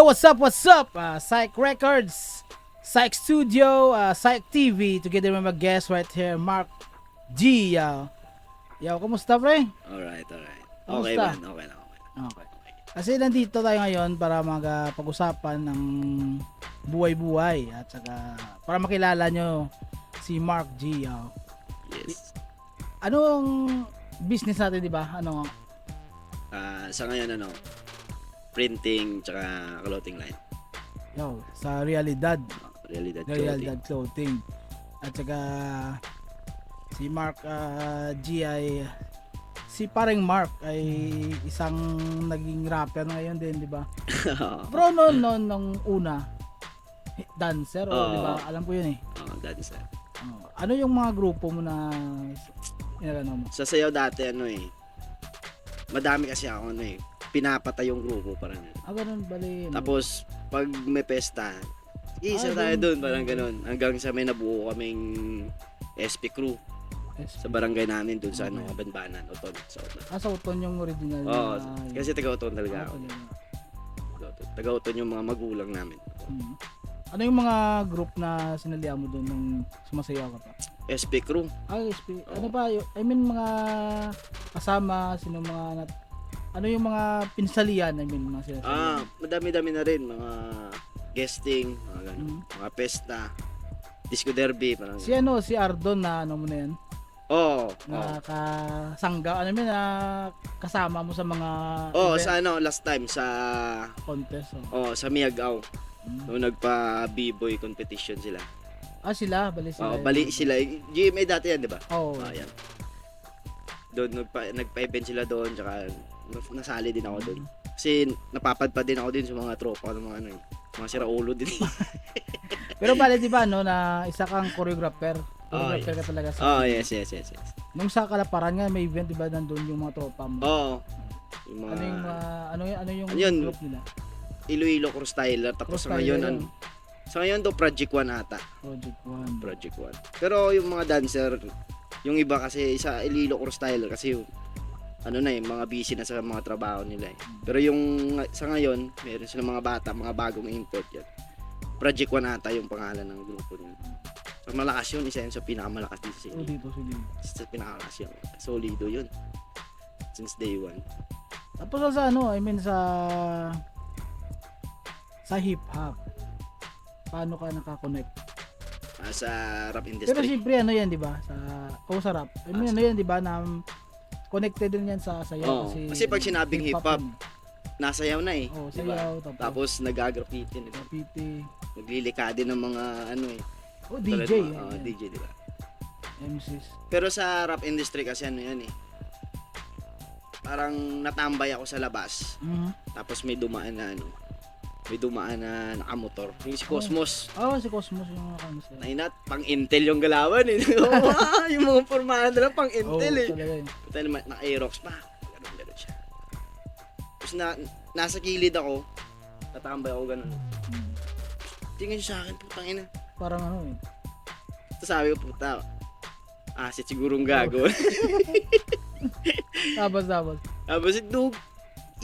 Yo, what's up? What's up? Psych Records, Psych Studio, Psych TV, together with my guest right here, Mark G. Yo, kumusta pre? Alright. Okay Kamusta? man, okay na. Okay. Kasi nandito tayo ngayon para pag-usapan ng buhay-buhay at saka para makilala nyo si Mark G. Yes. Anong business natin, di ba? Ano? Sa ngayon, printing tsaka clothing line. Yo, sa Realidad. Realidad Realidad clothing. Clothing. At saka si Mark G ay si paring Mark ay isang naging rapper ngayon din, di ba? Bro, nung una dancer, di ba? Alam ko yun eh. Dancer. Ano yung mga grupo mo na inalano mo? Sa sayaw dati, madami kasi ako, pinapatay yung grupo, parang. Ganun, bali. Tapos, pag may pesta, isa tayo dun, parang ganun. Hanggang sa may nabuo kaming SP crew sa barangay namin dun sa Banbanan, Oton. Sa Uton yung original. kasi taga-Oton talaga ako. Taga-Oton yung mga magulang namin. Ano yung mga group na sinalihan mo doon nung sumasayaw ka pa? SP crew. SP. Ano ba? I mean, mga kasama, sino mga ano yung mga pinsalian, mga sinasalihan? Madami-dami na rin. Mga guesting, mga ganun. Mga pesta, disco derby, parang Si Ardon na ano mo na yan? Na kasangga, na kasama mo sa mga event, sa last time, sa contest. sa Miagaw. Nung nagpa B-boy competition sila. Sila, bali sila. Bali sila. GMA dati yan, di ba? Yan. Doon nagpa-event sila doon, tsaka nasali din ako doon. Kasi napapadpad din ako din sa mga tropa ng mga siraulo din. Pero bali, di ba, na isa kang choreographer. Choreographer ka talaga sa. Yes. Nung sa Kalaparan nga, may event, di ba, nandun yung mga tropa mo? Yung mga, ano yung group nila? Iloilo Cross Tyler. Tapos sa ngayon, daw Project 1 ata. Project 1. Pero yung mga dancer, yung iba kasi sa Iloilo Cross Tyler kasi mga busy na sa mga trabaho nila eh. Pero yung sa ngayon, meron silang mga bata, mga bagong import yan. Project 1 ata yung pangalan ng grupo nila. So, malakas yun, isa yun sa pinakamalakas dito sa dito. Sa pinakamalakas yun. Solido yun. Since day 1. Tapos sa hip-hop, paano ka nakakonect? Sa rap industry. Pero siyempre yan, di ba? Sa rap. Yan, di ba, na connected din yan sa sayaw. Kasi pag sinabing hip-hop, nasayaw na eh. Diba? Sayaw. Tapos nag-graffiti. Naglilika din ng mga DJ. DJ, di ba? MCs. Pero sa rap industry kasi yan eh. Parang natambay ako sa labas. Tapos may dumaan na nakamotor. Yung si Cosmos. Si Cosmos yung nakamotor. Nainat, pang Intel yung galawan eh. Yung mga formahan nila pang Intel eh. Talaga naman, naka-Aerox pa. Ganun siya. Tapos nasa kilid ako. Tatambay ako ganun. Tingin siya sa akin, putang ina. Parang Tapos sabi ko, puta, sigurong gago. Tapos. Tapos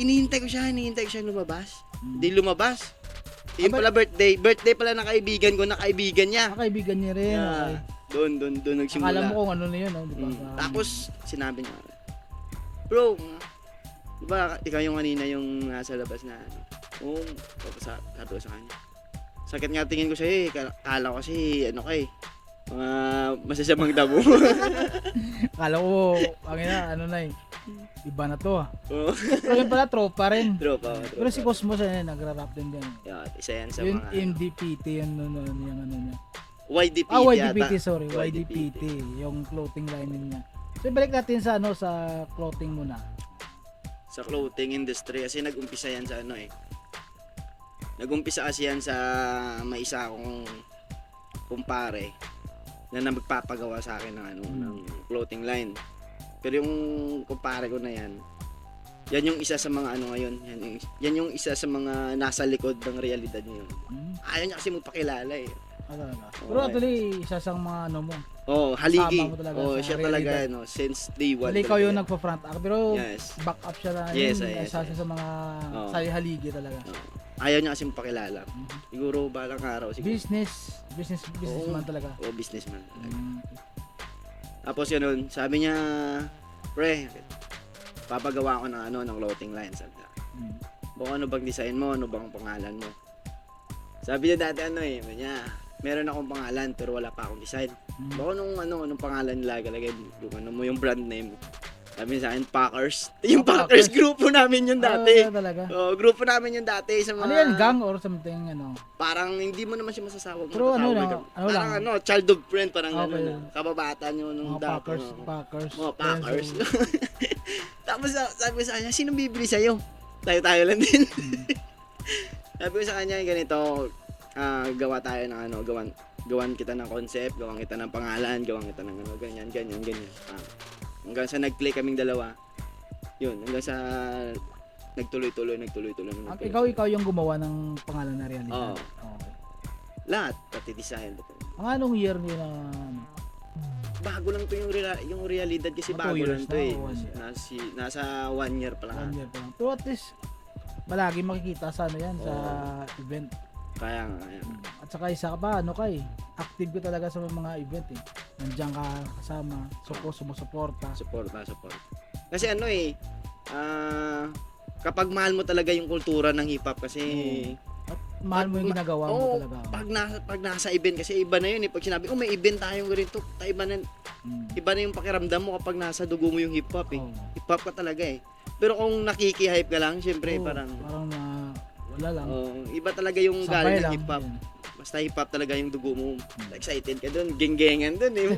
hinihintay ko siya lumabas. Hindi lumabas. Yung pala birthday pala ng kaibigan ko, na kaibigan niya. Kaibigan niya rin. Yeah. Doon nagsimula. Akala mo kung ano na yun, di ba? Tapos sinabi niya, bro, di ba ikaw yung kanina yung nasa labas na tapos sabi ko sa kanya, sakit nga tingin ko sa'yo eh, kala ko kasi mga masasamang dabo. Akala ko, iba na to. Pero yun pala, tropa rin. Tropa. Pero si Cosmos nagra-rap din yan. Yeah, isa yan sa yung mga MDPT, yung niya. YDPT YDPT, yata. sorry. YDPT, yung clothing line niya. So, balik natin sa sa clothing muna. Sa clothing industry, kasi nag-umpisa yan sa Nag-umpisa kasi yan sa may isa akong kumpare na magpapagawa sa akin ng clothing line. Pero yung kumpare ko na yan yung isa sa mga ngayon. Yan yung isa sa mga nasa likod ng realidad ngayon. Ayaw niya kasi magpakilala eh. Pero actually, isa sa mga mo. Haligi. realidad. Siya talaga since day 1. Ikaw yung nagpa-front act, pero yes. back up siya na. Yes, isa sa mga haligi talaga. ayaw niya kasing pakilala. Siguro balang araw siguro. Businessman talaga. Oo, businessman. Mm. Tapos yun, sabi niya, pre, papagawa ko ng clothing line. Sabi niya, kung ano bang design mo, ano bang pangalan mo. Sabi niya dati sabi niya, meron akong pangalan pero wala pa akong design. Baka anong pangalan nila ilalagay, yung brand name. Sabi niya sa akin, Packers. Yung Packers, grupo namin yun dati. Talaga. Grupo namin yun dati sa mga... Ano yan, gang or something, Parang hindi mo naman siya masasawa. Pero Parang child of friend, parang gano'n. Kababata nyo nung dati. Packers. Mga Packers. Tapos sabi sa kanya, sino bibili sa'yo? Tayo lang din. Sabi ko sa kanya, ganito, gawa tayo ng gawan kita ng concept, gawan kita ng pangalan, gawan kita ng ganyan. Hanggang sa nag-play kaming dalawa. Yun, hanggang sa nagtuloy-tuloy. Ikaw yung gumawa ng pangalan na realidad. Oo. Okay. Lahat, pati design. Ang anong year niyo na bago lang to yung realidad kasi Mga 2 bago years lang to na, eh. o 1 year? Nasa 1 year pa lang. 1 year pa lang. Pero at least, malagi makikita sa sa event. Kaya nga. At saka isa ka pa, active ka talaga sa mga event eh. Nandiyan ka kasama, sumusuporta. Suporta. Kasi kapag mahal mo talaga yung kultura ng hip hop kasi At mahal mo yung ginagawa mo talaga. Pag nasa event kasi iba na yun eh. Pag sinabi, may event tayong ganito, iba na yung pakiramdam mo kapag nasa dugo mo yung hip hop eh. Hip hop ka talaga eh. Pero kung nakiki-hype ka lang, syempre parang wala lang. Iba talaga yung Sabay galing ng lang, hip hop. yun. Basta hip hop talaga yung dugo mo. Excited ka doon, geng-gengan doon eh.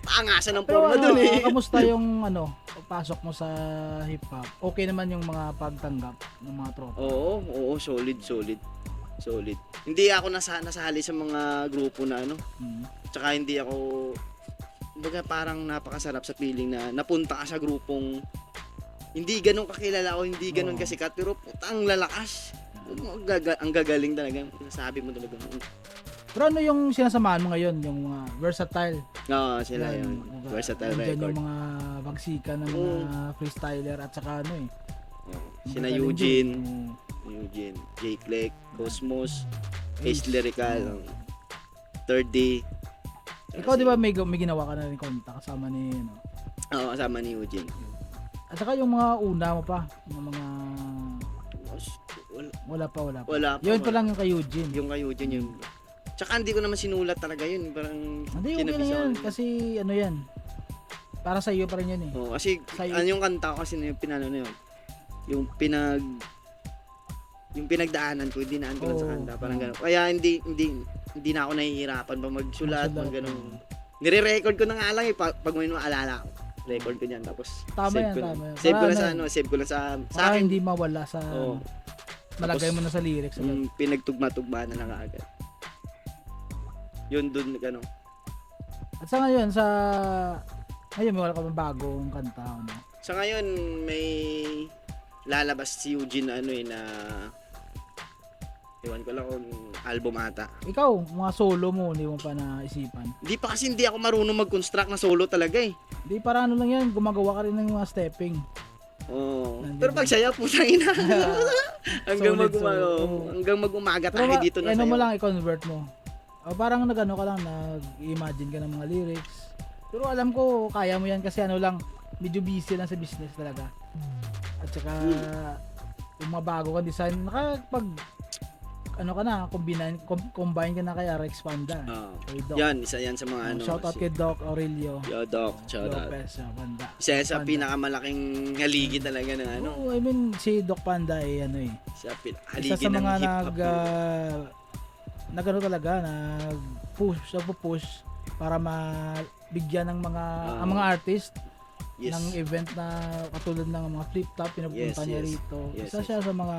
Paangasan ng Pero forma doon eh. kamusta yung pagpasok mo sa hip hop? Okay naman yung mga pagtanggap ng mga tropa? Oo, solid. Hindi ako nasali sa mga grupo na Tsaka hindi ako parang napakasarap sa feeling na napunta ka sa grupong hindi ganun kakilala o hindi ganun kasikat pero putang lalakas. Ang gagaling talaga. Sabi mo talaga. Pero ano yung sinasamahan mo ngayon? Yung mga versatile? Oo, sila yun. Versatile Nandiyan record. yung mga bagsika ng mga freestyler at saka Sina magaling Eugene, din. Jake Lake, Cosmos, Ace Lyrical, 3D. Ikaw di ba may ginawa ka na rin konta kasama ni Oo, kasama ni Eugene. At saka yung mga una mo pa, yung mga wala pa. Yun pa lang yung kay Eugene. Yung kay Eugene yung tsaka hindi ko naman sinulat talaga yun. Parang hindi, okay na yan. Kasi yan. Para sa iyo pa rin yun eh. Oo, kasi yung kanta ko kasi yung pinano na yun. Yung pinagdaanan ko, dinaan ko lang sa kanta. Parang gano'n. Kaya hindi na ako nahihirapan pa magsulat, gano'n. Nire-record ko na nga lang eh. Pag may maalala ko. Record ko niyan. Tapos tama save yan. Save ko lang sa akin. Hindi mawala sa malagay mo na sa lyrics. Pinagtugma-tugma na lang agad. Yun dun, gano'n. At sa ngayon, may wala ka bang bagong kanta? Sa ngayon, may lalabas si Eugene na iwan ko lang kung album ata. Ikaw, mga solo mo, hindi mo pa naisipan? Hindi ako marunong mag-construct na solo talaga eh. Hindi, para lang yan, gumagawa ka rin ng mga stepping. Oo. Pero pag sayaw, putang ina. hanggang mag-umaga tayo dito na sayaw. Mo lang, i-convert mo. Parang ka lang, nag-imagine ka ng mga lyrics. Pero alam ko, kaya mo yan kasi medyo busy lang sa business talaga. At saka, yung mga bago kang design, combine ka na kay Rex Panda. Yan, isa yan sa mga shout out kay Doc Aurelio. Yo, Doc, shout out. Lopez, Panda. Isa yan sa pinakamalaking haligi talaga ng I mean, si Doc Panda Sa isa sa mga nag-push para mabigyan ng ang mga artist ng event na katulad ng mga flip top pinupunta niya rito. Isa siya sa mga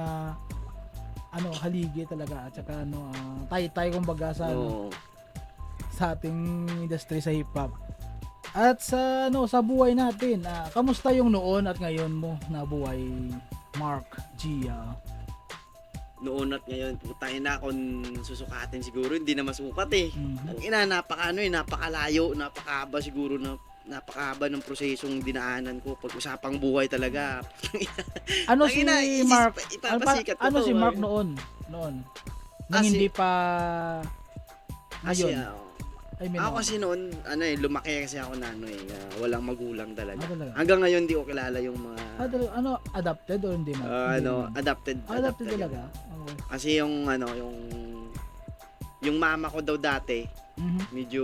haligi talaga at saka tay kumbaga sa ating industry sa hip hop. At sa buhay natin, kamusta yung noon at ngayon mo na buhay, Mark Gia? Noon at ngayon, putay na kung susukatin siguro hindi na masukat eh. Ang ina napakalayo, napakahaba siguro na napakahaba ng prosesong dinaanan ko. Pag-usapang buhay talaga. Ano si Tangina, Mark? ipapasikat ko Ano to, si Mark eh. noon? Nung Ah, si- hindi pa Kasi, ngayon. I mean, ako kasi noon, lumaki kasi ako na walang magulang talaga. talaga. Hanggang ngayon, di ko kilala yung mga, Ano, adopted or hindi man? Hindi naman. adopted. Adopted talaga. Okay. Kasi yung mama ko daw dati, Mhm. medyo,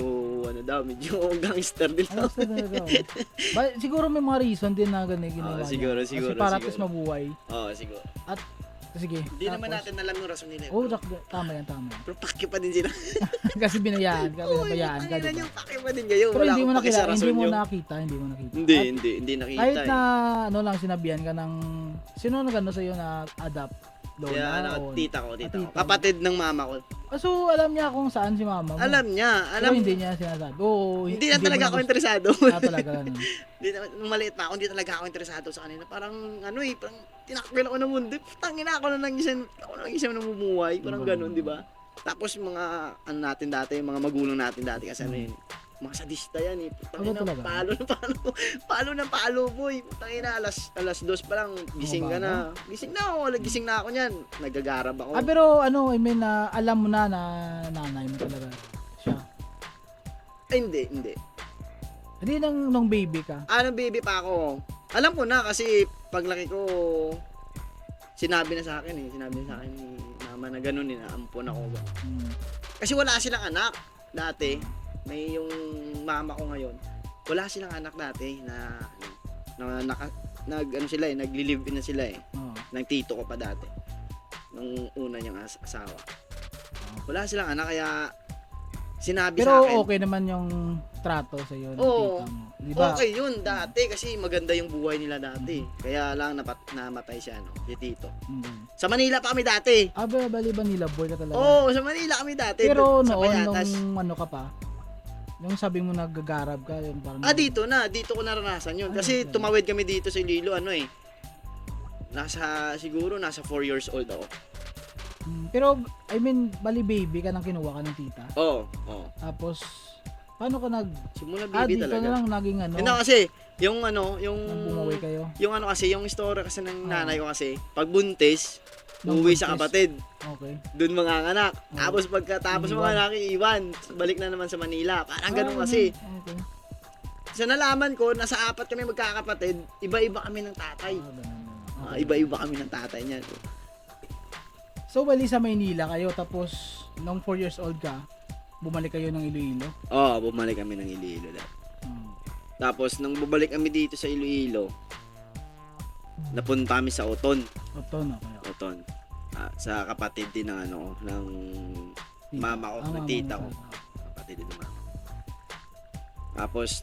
medyo gangster din. Ano sa talaga? Siguro may mga reason din na ganun ginawa niya. siguro, Kasi para at least siguro. mabuhay. Oo, siguro. Sige. Hindi naman natin alam yung rason nila. Oh, tama yan. Pero pakyo pa din sila. Kasi binayaan ka, pinabayaan ka, Ay, diba? yung pakyo pa din kayo. Pero Wala hindi mo akong paki sa nakita, rason hindi mo nyo. nakita. Hindi nakita Kahit na, eh. lang, sinabihan ka ng, sino na gano'n sa'yo na adapt? Lola Kaya, o? tita ko. tita mo. Kapatid ng mama ko. So, alam niya kung saan si mama mo? Alam niya. Pero hindi niya sinasabi. Oo, Hindi na talaga ako interesado. talaga, ganun. Nung maliit pa ako, hindi talaga ako interesado sa kanila. Parang, parang tinakbil ako ng mundo. Tangina ako na isa namumuhay. Parang ganun, di ba? Tapos mga, natin dati, mga magulang natin dati, kasi mga sadista yan eh. Putangina, talaga? palo ng palo, boy. Putangina, alas 2 pa lang, gising ka na. Gising na ako niyan. Nagagarab ako. Pero I mean, alam mo na nanay mo talaga siya. Ay, hindi. Hindi nung baby ka. Nung baby pa ako. Alam ko na kasi paglaki ko, sinabi na sa akin ni mama na gano'n naampon ako. Kasi wala silang anak dati. May yung mama ko ngayon, wala silang anak dati naglilive in na sila eh. Ng tito ko pa dati. Nung una niyang asawa. Wala silang anak kaya sinabi sa Pero akin. okay naman yung trato sa iyo ng Oo. tita mo. Diba? Okay yun dati kasi maganda yung buhay nila dati. Kaya lang namatay siya si tito. Sa Manila pa kami dati. Bali Manila boy ka talaga. Oo, sa Manila kami dati. Pero sa noon Payatas. nung ka pa, yung sabi mo nagagarab ka, yung parang Dito ko naranasan yun. Kasi okay. tumawid kami dito sa Iloilo, siguro nasa 4 years old ako. Pero I mean, bali baby ka nang kinuha ka ng tita. Oo. Tapos paano ka Simula baby dito talaga. na lang naging Yun na kasi, yung bumuwi kayo. yung kasi, yung story kasi ng nanay ko kasi, pag buntis, uuwi sa kapatid. Okay. Doon mga anak. Oh. Tapos pagkatapos mga anak, iiwan. Balik na naman sa Manila. Parang ganun kasi. Okay. So nalaman ko, nasa 4 kami magkakapatid, iba-iba kami ng tatay. Okay. Iba-iba kami ng tatay niyan. So bali sa Maynila kayo, tapos nung 4 years old ka, bumalik kayo ng Iloilo. Bumalik kami ng Iloilo. Tapos nung bumalik kami dito sa Iloilo, napunta kami sa Oton. Oton. Sa kapatid din ng ng mama ko, ng tita ko. Kapatid din ng mama. Tapos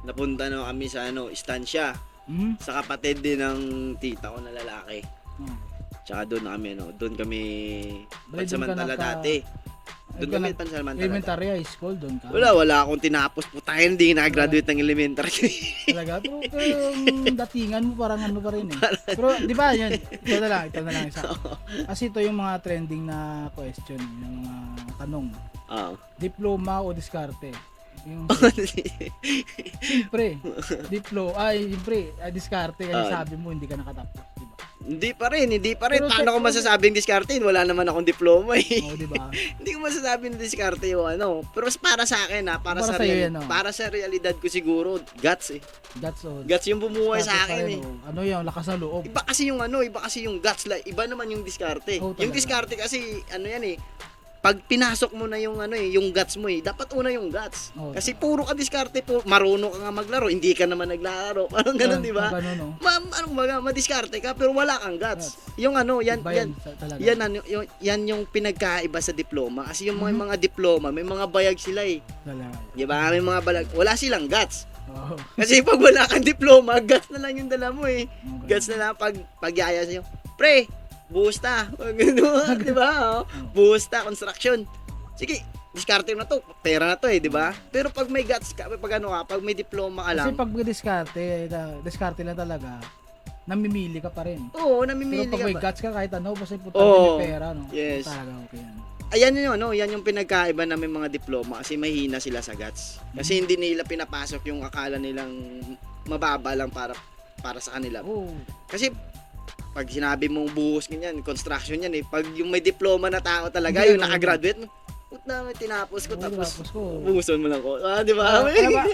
napunta na kami sa istansya. Sa kapatid din ng tita ko na lalaki. Tsaka doon kami pansamantala dati. Doon kami pansamantala. Elementary high school doon ka. Wala akong tinapos. Putahin, hindi nag-graduate ng elementary. Talaga? Pero yung datingan mo parang pa rin eh. Pero di ba yan, ito na lang isa. Kasi ito yung mga trending na question, yung mga tanong. Diploma o diskarte? Yung siyempre, diskarte kasi sabi mo hindi ka nakatapos, di ba? Hindi pa rin. Pero Paano ko masasabing diskarte? Wala naman akong diploma eh. Di ba? Hindi ko masasabing diskarte yung Pero para sa akin para sa sa'yo yan, para sa realidad ko siguro, guts eh. That's all. Guts yung bumuhay sa akin eh. Ano yung lakas ng loob. Iba kasi yung guts, iba naman yung diskarte. Yung diskarte kasi yan eh. Pag pinasok mo na yung yung guts mo dapat una yung guts. Kasi puro ka diskarte, marunong ka nga maglaro, hindi ka naman naglalaro. Parang ganoon, di ba? Madiskarte ka pero wala kang guts. Yung yan yung pinagkaiba sa diploma. Kasi yung mga diploma, may mga bayag sila eh. Di ba? May mga balag, wala silang guts. Kasi pag wala kang diploma, guts na lang yung dala mo eh. Guts na lang pagyaya sa'yo. Pre, busta. Di ba? Busta, construction. Sige, diskarte na to. Pera na to di ba? Pero pag may guts ka, pag may diploma ka lang. Kasi pag diskarte lang talaga, namimili ka pa rin. Oo, namimili pero pag ka may pa. guts ka kahit basta importante yung pera, no? Yes. Talaga okay yan. ayan yung ano, yan yung pinagkaiba ng may mga diploma kasi mahina sila sa guts. Kasi hindi nila pinapasok yung akala nilang mababa lang para sa kanila. Oo. Kasi pag sinabi mong buhos ganyan, construction yan eh. Pag yung may diploma na tao talaga, Hindi, yung ano, nakagraduate, put na tinapos ko Oo, tapos tinapos ko. buhuson mo lang ko. Di ba? Alam ba,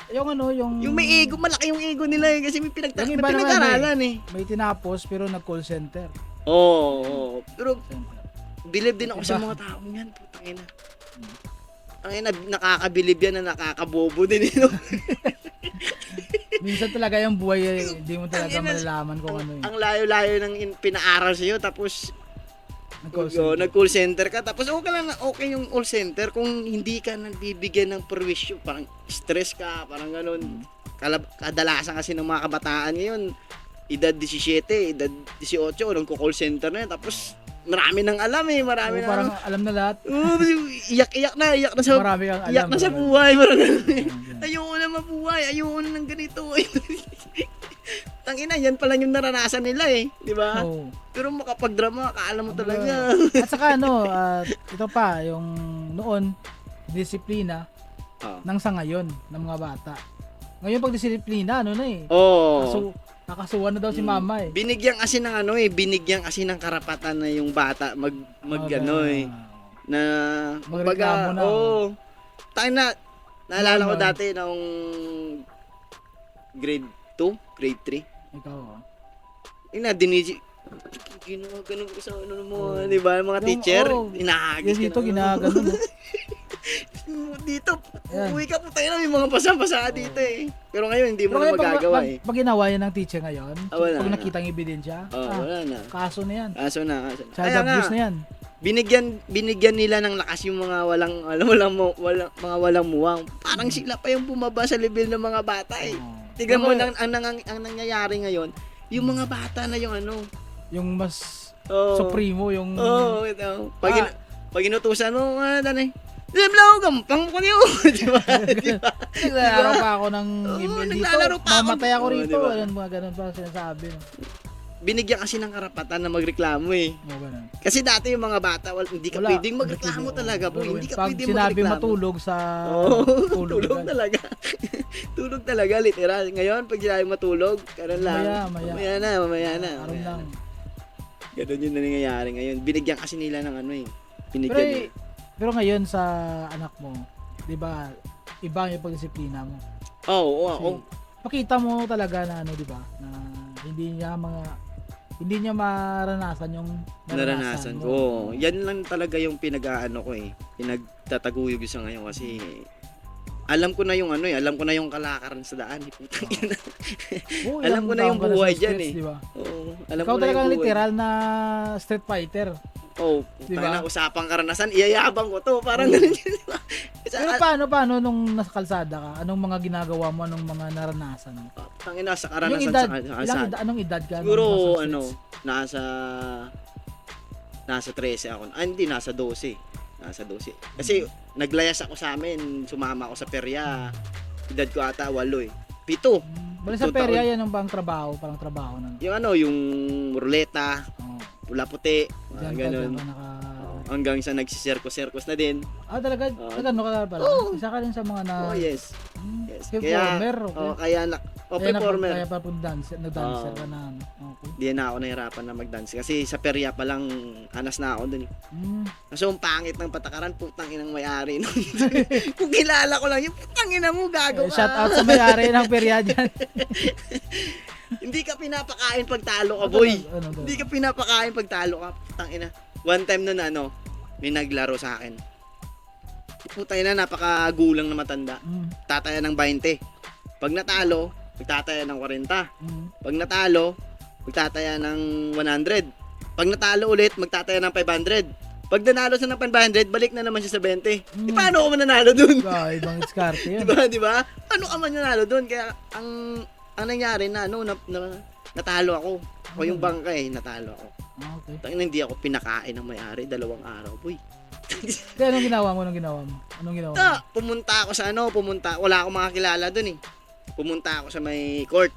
yung ano, Yung may ego, malaki yung ego nila eh. Kasi may Yung iba naman, pinag-aralan eh. may tinapos pero nag-call center. Oo. Pero Center. believe din ako sa mga taong yan. Putang ina. Ang ina, nakakabilib yan na nakakabobo din. You know? Minsan talaga yung buhay, hindi mo talaga Ang ina, malalaman kung ano Ang layo-layo ng pinaaral sa'yo tapos nag-call center ka tapos okay yung call center kung hindi ka nagbibigyan ng perwisyo, parang stress ka, parang ganun. Kadalasan kasi ng mga kabataan ngayon, edad 17, edad 18, nagko-call center na yan, tapos marami nang alam eh, marami na parang alam na lahat. iyak na sa Marami kang alam. iyak na sa buhay, parang ayoko na mabuhay, ayoko na ng ganito. Tangina, yan pala yung naranasan nila eh, di ba? Oo. Pero makapagdrama, kaalam mo talaga. At saka ano, ito pa, yung noon, disiplina ng sa ngayon, ng mga bata. Ngayon pag disiplina, ano na eh. Oo. Nakasuhan na daw si mama eh. Binigyan kasi ng ano eh, binigyan kasi ng karapatan na yung bata mag ano eh, na Magreklamo na. Oo. Tayo na, naalala ko Normal. dati nung grade 2, grade 3. Ikaw. Ina, ginawa ganun ko sa ano mo, di ba? Mga Yung, teacher, oo. inahagis Yan dito, ka na. ginagano. Dito, Yan. uwi ka po tayo na, may mga basa-basa dito eh. Pero ngayon, hindi mo Pero na ngayon, magagawa eh. pag ginawa yan ng teacher ngayon, Wala pag na. nakita ang ebidensya, Wala na. kaso na yan. Kaso na. Child Kaya nga, abuse na yan. binigyan nila ng lakas yung mga mga walang muwang. Parang sila pa yung bumaba sa level ng mga bata eh. Tignan mo ang nangyayari ngayon, yung mga bata na yung ano, Yung mas oh, supremo, yung... ito. Pag inutusan mo, danay. Alam lang ako, gampang ko niyo. Di ba? Naglalaro pa ako ng email dito. naglalaro pa ako. Mamatay ako rito. Diba? Ayan, mga ganun pa sinasabi. No? Binigyan kasi ng karapatan na magreklamo eh. Mga ganun. Kasi dati yung mga bata, hindi ka pwedeng magreklamo talaga po. Hindi ka Pag pwedeng sinabi magreklamo. matulog sa... Tulog agad. talaga. Tulog talaga, literal. Ngayon, pag sinabi matulog, karon lang. Mamaya. Mamaya na. Aron lang. Ganun yung nangyayari ngayon. Binigyan kasi nila ng ano eh. Pero, pero ngayon sa anak mo, di ba, iba yung pagdisiplina mo. Oo. Pakita mo talaga na ano, di ba, na hindi niya maranasan yung Naranasan mo. ko. Yan lang talaga yung pinag-aano ko eh. Pinagtataguyod ko sa ngayon kasi alam ko na yung ano eh, alam ko na yung kalakaran sa daan eh. Putang ina. Oo, Alam ilang ko na yung taon ka buhay sa dyan streets, eh. Di ba? Oo, alam Ikaw ko na talagang yung buhay. literal na street fighter. Oh, Diba? diba? Usapang karanasan, iyayabang ko to. Parang ganun yun, diba? Pero paano nung nasa kalsada ka? Anong mga ginagawa mo? Anong mga naranasan mo? Tangina sa Yung karanasan edad, sa anong edad ka? siguro nung nasa nasa 13 ako. Hindi, nasa 12. Nasa 12. Kasi naglayas ako sa amin, sumama ako sa perya. Edad ko ata 8 eh. 7. Bali sa 2 perya, taon. yan ang parang trabaho nun. Yung ano, yung ruleta, Oh. pula puti, Diyan ganun. ka naka... Hanggang sa nagsisirkos-sirkos na din. talaga? Oo. Nagano ka pala? Isa ka rin sa mga na... Oh, yes. Hmm, Yes. performer, okay. Kaya performer. Kaya pa dancer, nag-dancer ka na. ano. Okay. Di na ako nahirapan na mag-dance kasi sa perya pa lang anas na ako dun. So ang pangit ng patakaran, putang inang may-ari nun. Kung kilala ko lang yung putang ina mo, gago ka. Shout out sa may-ari ng perya dyan. Hindi ka pinapakain pag talo ka, boy. Ano to? Hindi ka pinapakain pag talo ka, putang ina. One time nun may naglaro sa akin. Putang ina, napakagulang na matanda. Tataya ng 20. Pag natalo, magtataya ng 40. Pag natalo, magtataya ng 100. Pag natalo ulit, magtataya ng 500. Pag nanalo siya ng 500, balik na naman siya sa 20. Paano ako mananalo dun? Ibang diskarte yun. Diba? Paano ka mananalo dun? Kaya ang nangyari na natalo ako. Ako yung bangka eh, natalo ako. Okay. Tangina, hindi ako pinakain ng may-ari 2 araw, boy. Kaya anong ginawa mo? Anong ginawa mo? Pumunta ako sa wala akong makakilala dun eh. Pumunta ako sa may court.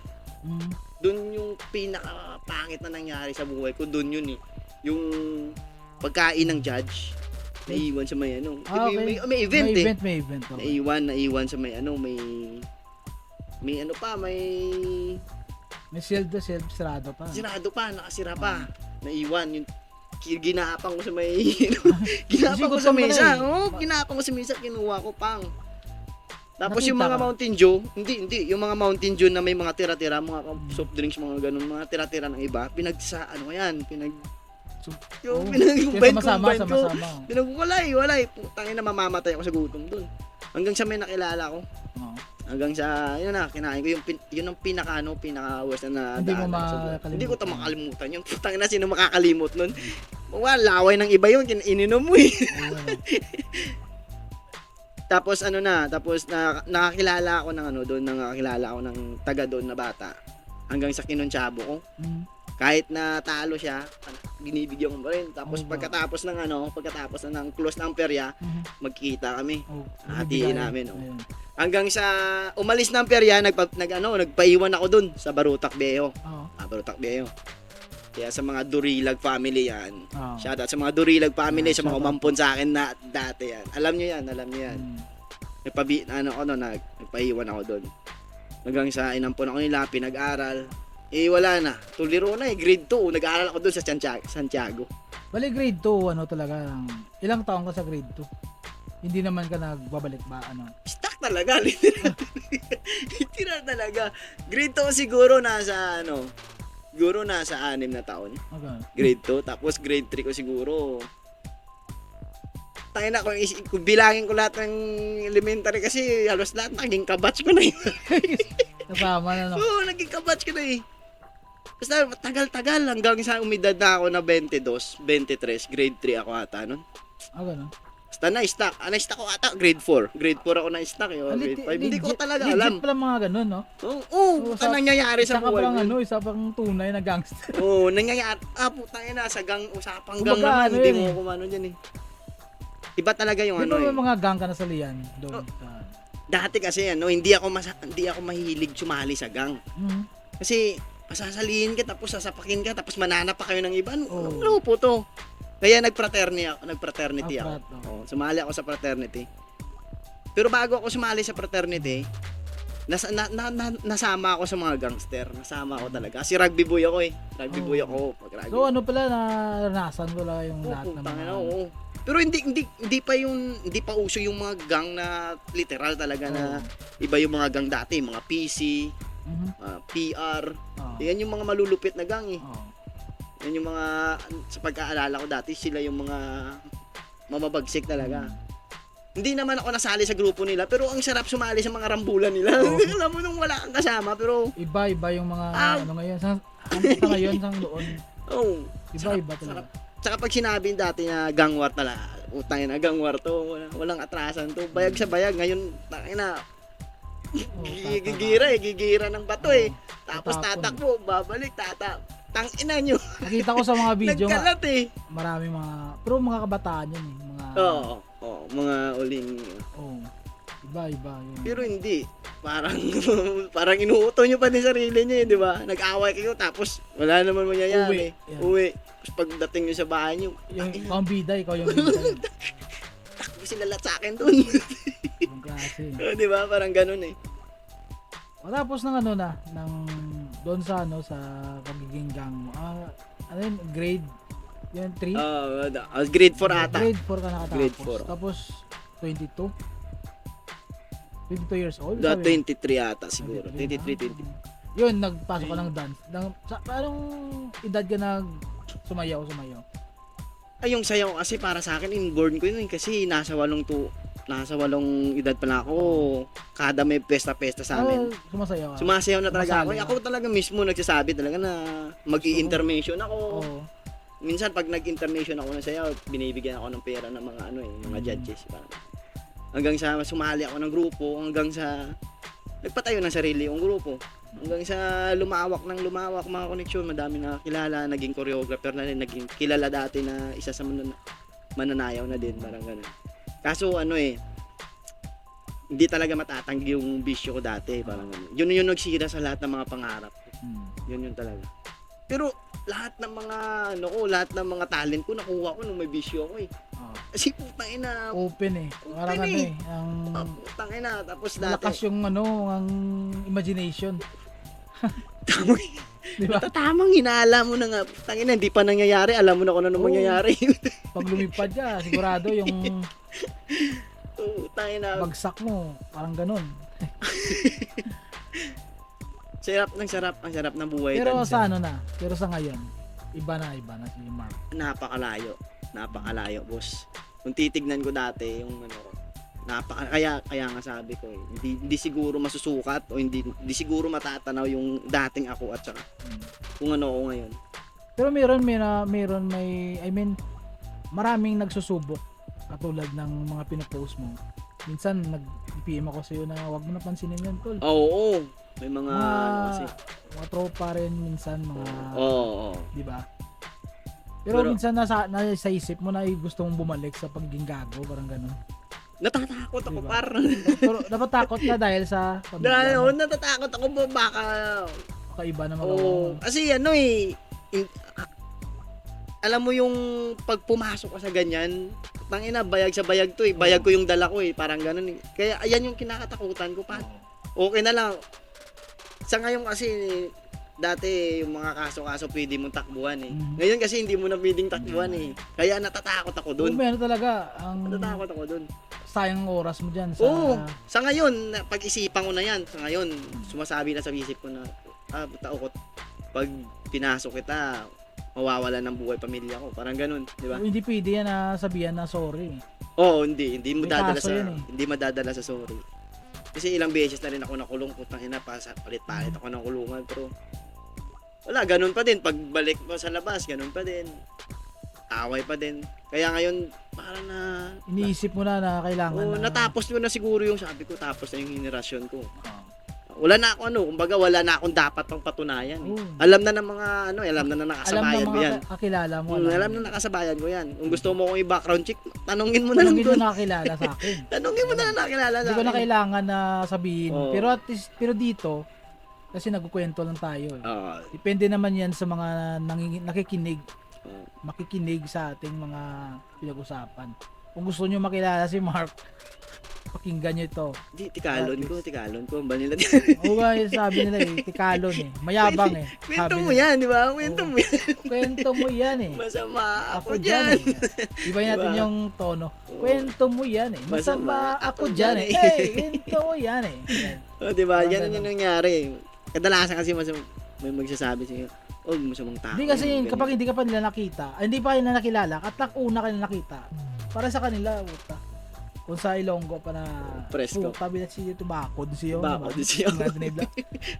Dun yung pinaka-pangit na nangyari sa buhay ko, dun yun eh. Yung pagkain ng judge. Naiwan sa may ano. Okay. May event eh. May event. Okay. Naiwan sa may ano, may ano pa, may May shield, sarado pa. sirado pa, nakasira pa. Naiwan yung ginapang ko sa may ginapang ko Kasi sa gutom ka mesa. na eh. Oh, ginapang ko sa mesa, kinuha ko pang. Tapos yung Nakita mga ka? Mountain Dew, hindi, yung mga Mountain Dew na may mga tira-tira, mga soft drinks, mga ganun, mga tira-tira ng iba, Oh, pinag-combine sama-sama. walay. Putangin na mamamatay ako sa gutom dun. Hanggang sa may nakilala ko. Oo. Hanggang sa, yun na, kinain ko yun ang pinaka worst na Hindi mo daan ako sa buhay. makakalimutan. Hindi ko ito makakalimutan. Yung putang na, sino makakalimot nun? Laway ng iba yun, ininom mo eh. Tapos nakakilala ako ng nakakilala ako ng taga doon na bata. Hanggang sa kinuntsabo ko. Kahit na talo siya, binibigyan ko pa rin. Tapos pagkatapos ng close ng perya, magkikita kami. Hatiin namin. Oh. Hanggang sa umalis ng perya, nagpaiwan ako dun sa Barutak Beo. Barutak Beo. Kaya sa mga Durilag family yan. Shoutout sa mga Durilag family, sa mga umampon sa akin na dati yan. Alam niyo yan. Nagpaiwan ako dun. Hanggang sa inampon ako nila, pinag-aral. Wala na. Tuliro na grade 2. Nag-aaral ako dun sa Santiago. Bali grade 2, talaga, ilang taon ka sa grade 2? Hindi naman ka nagbabalik ba, Stuck talaga, literal. Literal talaga. Grade 2 siguro nasa 6 na taon. Okay. Grade 2. Tapos grade 3 ko siguro. Tangina ko, kung bilangin ko lahat ng elementary kasi halos lahat naging kabatch ko na yun. Kasama na, Oo, naging kabatch ko na eh. Basta tagal-tagal hanggang sa umidad na ako na 22, 23, grade 3 ako ata nun. Ganun. Basta na-stuck. Na-stuck ko ata grade 4. Grade 4 ako na-stuck eh. Grade 5. Hindi ko talaga alam. Legit pala mga ganun, no? Oo, nangyayari sa buhay ko. Isa pang tunay na gangster. Oo, nangyayari. Putang ina, sa usapang gang Kumbaga, naman. Hindi mo kumano dyan eh. Iba talaga yung Di ba may mga gang ka na sa liyan doon? Dati kasi hindi ako mahilig sumali sa gang. Kasi pasasalihin ka tapos sasapakin ka tapos manana pa kayo ng iba. Ano po to? Kaya nagfraternity ako. Sumali ako sa fraternity. Pero bago ako sumali sa fraternity, nasama ako sa mga gangster. Nasama ako talaga. Kasi rugby boy ako eh. Rugby boy ako. So pala naranasan ko lang yung lahat ng mga... Pero hindi pa uso yung mga gang na literal talaga na iba yung mga gang dati, mga PC, PR. Yan yung mga malulupit na gang eh. Yan yung mga sa pagkaalala ko dati, sila yung mga mamabagsik talaga. Hindi naman ako nasali sa grupo nila, pero ang sarap sumali sa mga rambulan nila. Alam mo nung wala kang kasama, pero iba yung mga ngayon sa ngayon doon. Iba talaga. Tsaka pag sinabi dati na gang war talaga, utang na gang war to, walang atrasan to, bayag sa bayag. Ngayon, gigira ng bato eh. Tapos tatakbo, babalik, tangina nyo. Nakita ko sa mga video nagkalat eh. Marami pero mga kabataan yun eh. Mga uling. Iba yun. Pero hindi. Parang inuuto nyo pa din sarili nyo eh, di ba? Nag-away kayo tapos wala naman mangyayari. Uwi. Tapos pagdating nyo sa bahay nyo, yung bida, ikaw yung bida. takbo sila lahat sa akin dun. Yung klase. Di ba? Parang ganun eh. Tapos ng doon sa sa pagiging gang mo. Grade yun 3? Grade 4 ata. Grade 4 ka nakatapos. Grade 4. Tapos 22 years old? 23 ata siguro. 23, 20. Yun, nagpasok ka ng dance. Parang edad ka sumayaw? Ay, yung sayaw kasi para sa akin, inborn ko yun kasi nasa 8 edad pa lang ako. Kada may pesta-pesta sa amin. Sumasayaw na talaga ako. Ako talaga mismo nagsasabi talaga na mag-i-intermission ako. Minsan pag nag-intermission ako ng sayaw, binibigyan ako ng pera ng mga mga judges. Hanggang sa sumali ako ng grupo, hanggang sa nagpatayo ng sarili yung grupo. Hanggang sa lumawak mga koneksyon, madami na kilala, naging choreographer na rin, naging kilala dati na isa sa mananayaw na din, parang gano'n. Kaso hindi talaga matatanggi yung bisyo ko dati, parang gano'n. Yun yung nagsira sa lahat ng mga pangarap ko. Yun talaga. Pero lahat ng mga talent ko nakuha ko nung may bisyo ako eh. Kasi putang ina. Open eh. Parang ano eh. Ang Putang ina. Tapos dati. lakas yung ang imagination. Diba? Tamang hinala mo na nga. Putang ina, hindi pa nangyayari. Alam mo na kung ano mangyayari. Pag lumipad ka, sigurado yung Putang ina. bagsak mo. Parang ganun. Sarap ng sarap. Ang sarap ng buhay. Pero Dancer. sa ano na? Pero sa ngayon, iba na si Mark. Napakalayo, boss. Kung titignan ko dati yung ano ko, kaya nga sabi ko hindi siguro masusukat o hindi siguro matatanaw yung dating ako at saka kung ano ako ngayon. Pero maraming nagsusubok katulad ng mga pinopost mo. Minsan nag-PM ako sa iyo na wag mo na pansinin 'yan, tol. Oo. May mga ano kasi. Mga tropa rin minsan Oo. Di ba? Pero minsan nasa isip mo na gusto mong bumalik sa pagiging gago, parang ganun. Natatakot ako, Diba? par. Pero dapat takot ka dahil sa pamilya mo. Natatakot ako baka Kakaiba naman kasi ano alam mo yung pag pumasok ka sa ganyan, tangina bayag sa bayag to bayag ko yung dala ko parang ganun Kaya ayan yung kinakatakutan ko pa. Okay na lang. Sa ngayon kasi dati yung mga kaso-kaso pwede mong takbuhan Ngayon kasi hindi mo na pwedeng takbuhan Kaya natatakot ako doon. Meron talaga Natatakot ako doon. Sayang oras mo diyan Sa ngayon, pag-isipan ko na yan. Sa ngayon, sumasabi na sa isip ko na taokot pag pinasok kita, mawawala ng buhay pamilya ko. Parang ganun, di ba? Hindi pwede yan na sabihan na sorry. Oo, hindi mo May dadala kaso sa yan hindi madadala sa sorry. Kasi ilang beses na rin ako nakulong, putang ina pa palit-palit ako ng kulungan, pero wala, ganun pa din. Pagbalik mo sa labas, ganun pa din. Away pa din. Kaya ngayon, parang iniisip mo na kailangan natapos mo na siguro yung sabi ko, tapos na yung henerasyon ko. Wala na ako kumbaga wala na akong dapat pang patunayan. Alam na ng mga alam na nakasabayan ko yan. Kakilala mo. Alam na nakasabayan ko yan. Kung gusto mo akong i-background check, tanungin mo na lang doon. Tanungin mo na nakakilala sa akin. Tanungin mo na nakakilala sa akin. Hindi ko na kailangan na sabihin. Pero at least, dito, kasi nagkukwento lang tayo. Depende naman yan sa mga nakikinig. Makikinig sa ating mga pinag-usapan. Kung gusto nyo makilala si Mark, pakinggan nyo ito. Di, tikalon ko. Ba nila? Oo nga, sabi nila tikalon Mayabang Kwento mo yan, di ba? Kwento mo yan. Kwento mo yan Masama ako dyan. Iba natin yung tono. Kwento mo yan Masama ako dyan Hey, kwento mo yan Di ba? Yan yung nangyari. Kadalasan kasi may magsasabi sa'yo, masamang tao. Hindi kasi kapag hindi ka pa nila nakita, hindi pa nila nakilala, at una ka nila nakita, para sa kanila, kung sa Ilonggo pa na presko. Tabi na siya bakod siya. Bakod siya.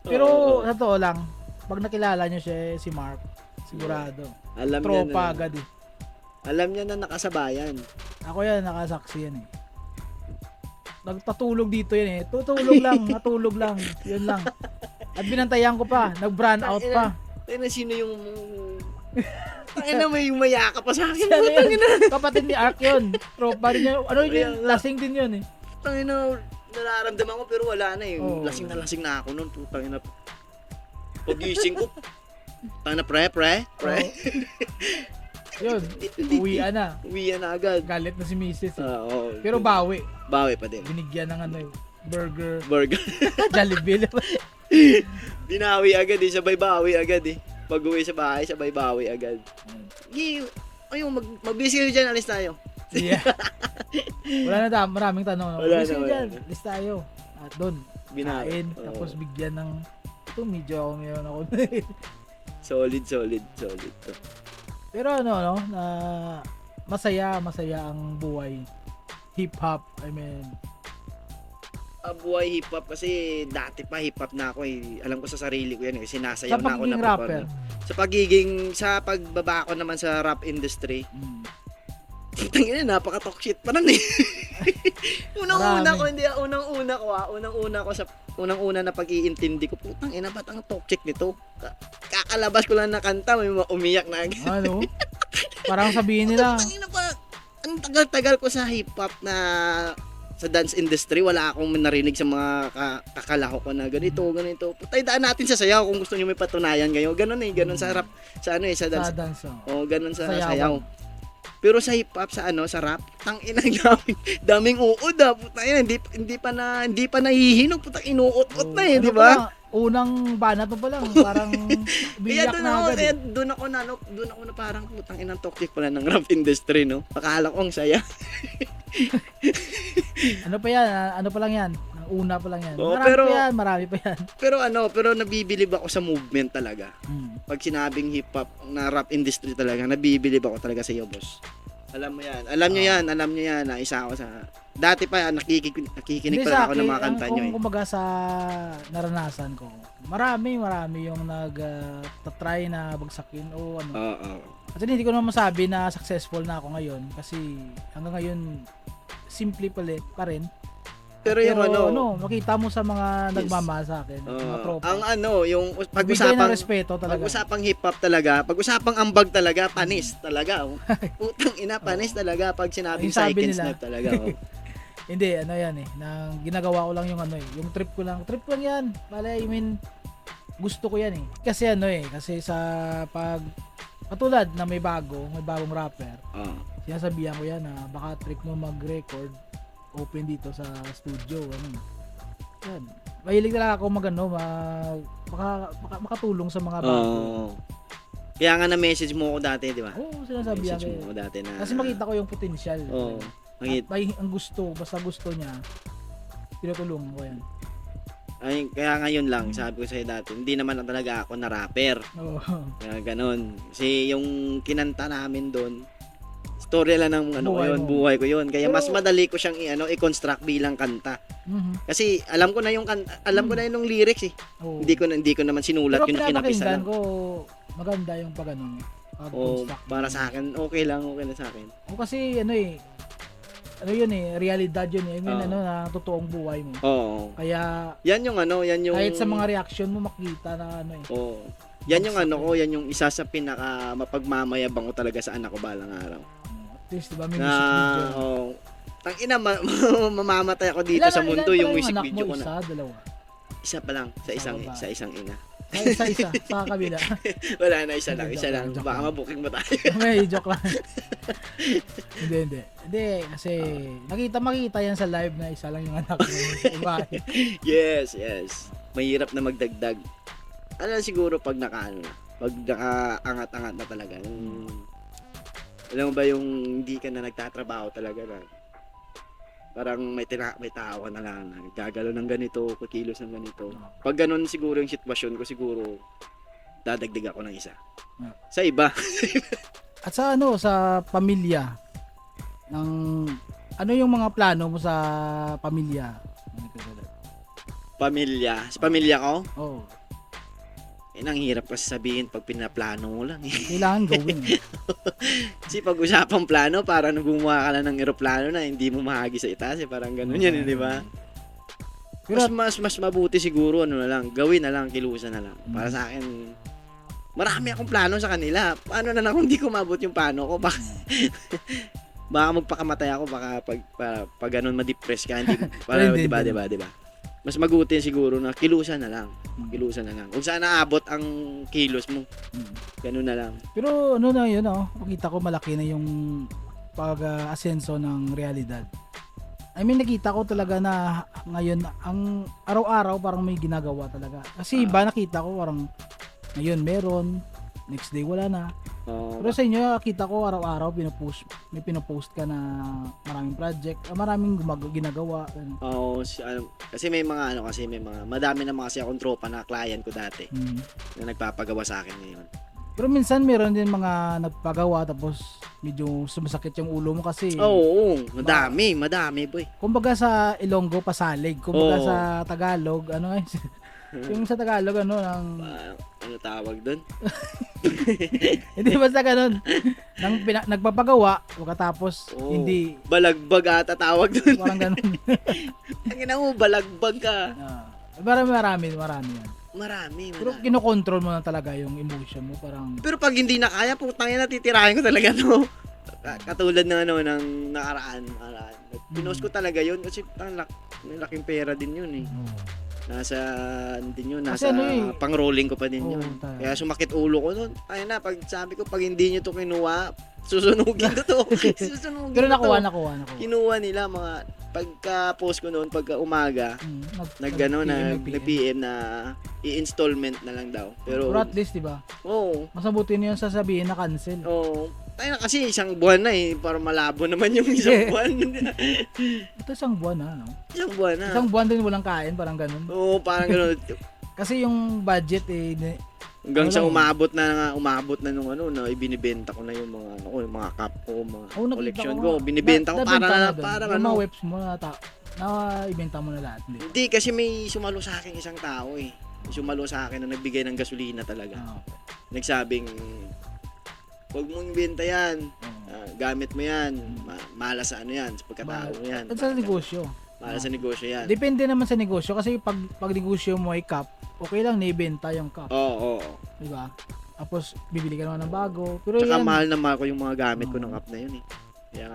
Pero sa totoo lang, pag nakilala nyo siya si Mark, sigurado. Alam tropa niya agad Alam niya na nakasabayan. Ako yan, nakasaksi yan Nagtatulog dito yan natulog lang. Yun lang. At binantayan ko pa, nag-brand out pa. Tayo sino yung may mayaka pa sa akin. Kapatid ni Ark yun. Tropa rin yun. Lasing din yun Nararamdaman ko pero wala na Lasing na ako noon. Putangina. Pagising ko. Tangina pre. Yun. Uwian na agad. Galit na si Mrs. Pero bawi pa din. Binigyan ng burger. Jollibee. Binawi agad sabay bawi agad Pag uwi sa bahay, sabay bawi agad. Mag-busy kayo dyan, alis tayo. Yeah. Wala na maraming tanong. Wala busy na. dyan, alis tayo. At doon, binawi. tapos bigyan ng, ito medyo meron ako. solid. Pero na masaya ang buhay. Hip-hop, buhay hip-hop kasi dati pa hip-hop na ako Alam ko sa sarili ko yan Sinasayaw na ako na rapper. Sa pagbaba ko naman sa rap industry. Tangina, napaka-toxic pa nun Unang-una na pag-iintindi ko, putang ina, ba't ang toxic nito? Kakalabas ko lang na kanta, may umiyak na agad. Parang sabihin nila. Ang tagal-tagal ko sa hip-hop na sa dance industry, wala akong narinig sa mga kakalaho ko na ganito. Putay, daan natin sa sayaw kung gusto niyo may patunayan ngayon. Ganun sa rap, sa dance. Sa dance. Ganun sa sayaw. Pero sa hip hop, sa rap, tangina daming uod puta yan, hindi pa nahihinog, puta inuot-ot na di ba? Unang banat mo pa lang, parang biyak na agad. Kaya doon ako na parang putang inang toxic pala ng rap industry, no? Akala ko ang saya. Ano pa yan? Ano pa lang yan? Una pa lang yan. Marami pa yan. Pero nabibilib ako sa movement talaga. Pag sinabing hip hop na rap industry talaga, nabibilib ako talaga sa iyo, boss. Alam mo yan. Alam nyo yan na isa ako sa dati pa nakikinig pa ako ng mga kanta nyo. Kumbaga sa naranasan ko, marami yung nag-try na bagsakin o ano. At hindi ko naman masabi na successful na ako ngayon kasi hanggang ngayon simple pa rin. Pero yung makita mo sa mga nagmamahal sa akin, mga tropa. Yung pag-usapang respeto talaga. Pag-usapang hip hop talaga, pag-usapang ambag talaga, panis talaga. Putang ina, panis talaga pag sinabing second snap talaga. Hindi, yan nang ginagawa ko lang yung yung trip ko lang yan. Gusto ko yan Kasi kasi sa katulad na may bagong rapper. Sinasabihan ko yan na baka trip mo mag-record open dito sa studio yan. Mahilig talaga ako makatulong sa mga bago. Kaya nga na-message mo ako dati, di ba? Oo, sinasabi mo dati na kasi makita ko yung potential. Ang gusto, basta gusto niya, tinutulungan ko yan. Ay, kaya ngayon lang, sabi ko sa'yo dati, hindi naman talaga ako na rapper. Kaya ganun. Kasi yung kinanta namin doon, story lang ng buhay ko yun. Kaya mas madali ko siyang i-construct bilang kanta. Kasi alam ko na yung lyrics . Hindi ko naman sinulat yung kinapisa lang. Ko maganda yung pag-construct. Para sa akin, okay na sa akin. Kasi realidad yun na totoong buhay mo. Kaya yan yung kahit sa mga reaction mo makita na yan yung yan yung isa sa pinaka mapagmamayabang ko talaga sa anak ko balang araw. At least diba may music video. Tangina mamamatay ako dito sa mundo yung music video ko na. Dalawa. Isa pa lang sa isang ina. Isa sa kabila. Wala na, isa lang. Baka mabuking mo tayo. May joke lang. Hindi, kasi makita yan sa live na isa lang yung anak mo. Yes. Mahirap na magdagdag. Siguro pag nakaangat-angat na talaga. Alam mo ba yung hindi ka na nagtatrabaho talaga na parang may tao ka na lang gagalaw ng ganito, kukilos ng ganito. Pag ganun siguro yung sitwasyon ko, siguro dadagdag ako ng isa. Sa iba. At sa sa pamilya, ano yung mga plano mo sa pamilya? Sa pamilya ko? Oo. Ang hirap kasi sabihin pag pinaplano mo lang Kailangan gawin. Kasi pag usapang plano, parang gumawa ka lang ng eroplano na hindi mo mahagi sa itaas parang ganun yan, di ba? Pero mas mabuti siguro gawin na lang, kilusan na lang. Para sa akin, marami akong plano sa kanila. Paano na lang kung hindi ko mabot yung plano ko? Baka magpakamatay ako, baka pag ganun ma-depress ka, di ba? Mas mabuti siguro na kilusan na lang. Kung saan naabot ang kilos mo. Ganun na lang. Pero yun makita ko malaki na yung pag-asenso ng realidad. Nakita ko talaga na ngayon ang araw-araw parang may ginagawa talaga. Kasi iba nakita ko parang ngayon meron, next day wala na. Pero sa inyo, kita ko araw-araw may pinopost ka na maraming project, maraming ginagawa. Kasi may mga madami naman kasi akong tropa na client ko dati na nagpapagawa sa akin ngayon. Pero minsan meron din mga nagpagawa tapos medyo sumasakit yung ulo mo kasi. Madami boy. Kumbaga sa Ilonggo pasalig, kumbaga sa Tagalog, yung sa Tagalog ano tawag doon? Hindi basta ganun. Nagpapagawa tapos hindi balagbag ata tawag doon. Parang ganun. Ang balagbag ka. Marami yan. Marami. Pero kinokontrol mo na talaga yung emotion mo parang. Pero pag hindi na kaya, putang ina titirahin ko talaga katulad ng ng nakaraan. Pinost ko talaga yun kasi laking pera din yun . Nasa, din yun, Kasi nasa ano eh. pang-rolling ko pa din Oo, yun. talaga. Kaya sumakit ulo ko nun. Ay na, pag sabi ko, pag hindi nyo to kinuha, susunugin ko to. Susunugin Pero ko to. nakuha. Kinuha nila mga, pagka-post ko noon, pagka umaga, nag-PM na i-installment na lang daw. Pero at least, di ba? Oo. Mas mabuti na yun sasabihin na cancel. Oo. Tayo na kasi isang buwan na eh. Para malabo naman yung isang buwan. Ito isang buwan na. No? Isang buwan na. Isang buwan din walang kain, parang ganun. Oo, parang ganun. Kasi yung budget eh, Hanggang sa umabot na nung na ibinibenta ko na yung mga yung mga cup ko, mga collection ko. Binibenta ko para yung mga webs mo na ibenta mo na lahat. Hindi kasi may sumalo sa akin isang tao eh. May sumalo sa akin na nagbigay ng gasolina talaga. Nagsabing, huwag mong ibenta yan. Gamit mo yan. Malas sa ano yan. Sa pagkatao mo yan. Sa negosyo. Malas sa negosyo yan. Depende naman sa negosyo. Kasi pag negosyo mo ay cup, okay lang naibenta yung cup. Oo. Diba? Tapos, bibili ka naman ng bago. Pero tsaka yan, mahal na mahal ko yung mga gamit ko ng cup na yun eh. Kaya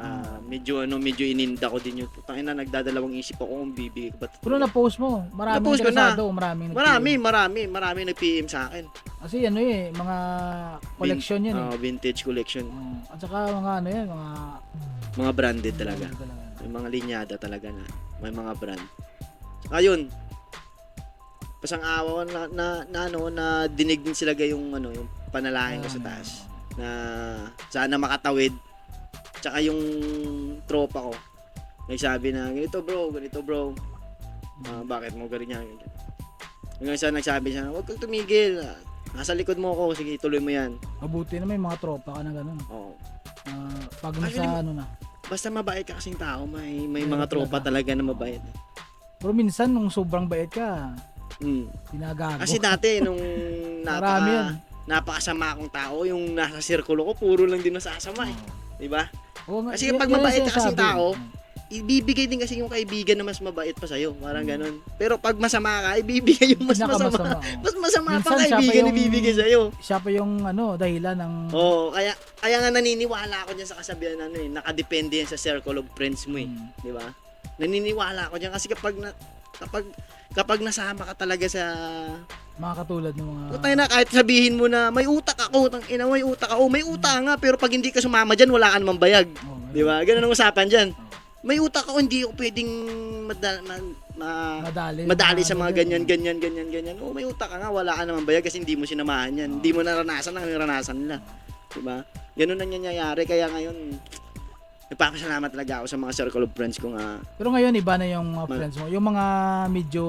medyo ininda ko din yun. Putang ina, nagdadalawang isip ako kung bibigay ko ba. Pero na-post mo. Maraming Na-post ko na. interesado. Marami nag-PM sa akin. Kasi ano eh, mga collection yan eh. Vintage collection. At saka mga ano yan, mga branded talaga. May mga linyada talaga na may mga brand. Ayun. Pasang awa ko na dinig din sila yung yung panalangin ko sa taas na sana makatawid. Tsaka yung tropa ko nagsabi na ganito bro. Bakit mo ganyan? Hanggang sa nagsabi siya, huwag kang tumigil. Nasa likod mo ako, sige tuloy mo yan. Mabuti na may mga tropa ka na ganun. Oo. Pag nasa na. Basta mabait ka kasing tao, may mga tropa talaga na mabait. Pero minsan nung sobrang bait ka, pinagago. Kasi dati nung napakasama akong tao, yung nasa sirkulo ko puro lang din nasasama eh. 'Di ba? Kasi pag mabait ka kasing tao, ibibigay din kasi yung kaibigan na mas mabait pa sa'yo. Parang ganun. Pero pag masama ka, ibibigay yung mas masama. Mas masama pa kaibigan ibibigay sa'yo. Siya pa yung dahilan ng... Oo, kaya nga naniniwala ako dyan sa kasabihan nakadepende yan sa circle of friends mo eh. Di ba? Naniniwala ako dyan kasi kapag nasama ka talaga sa... mga katulad ng mga... Putay na, kahit sabihin mo na may utak ako, may utak ako, may utak nga, pero pag hindi ka sumama dyan, wala ka namang bayag. Di ba? Ganun ang usapan dyan. May utak ako, hindi ako pwedeng madali sa mga ganyan. Oo, may utak ka nga, wala ka namang bayag kasi hindi mo sinamahan yan. Hindi mo naranasan ang naranasan nila. Di ba? Ganun ang nangyayari, kaya ngayon, nagpapasalamat talaga ako sa mga circle of friends ko nga. Pero ngayon, iba na yung mga friends mo. Yung mga medyo...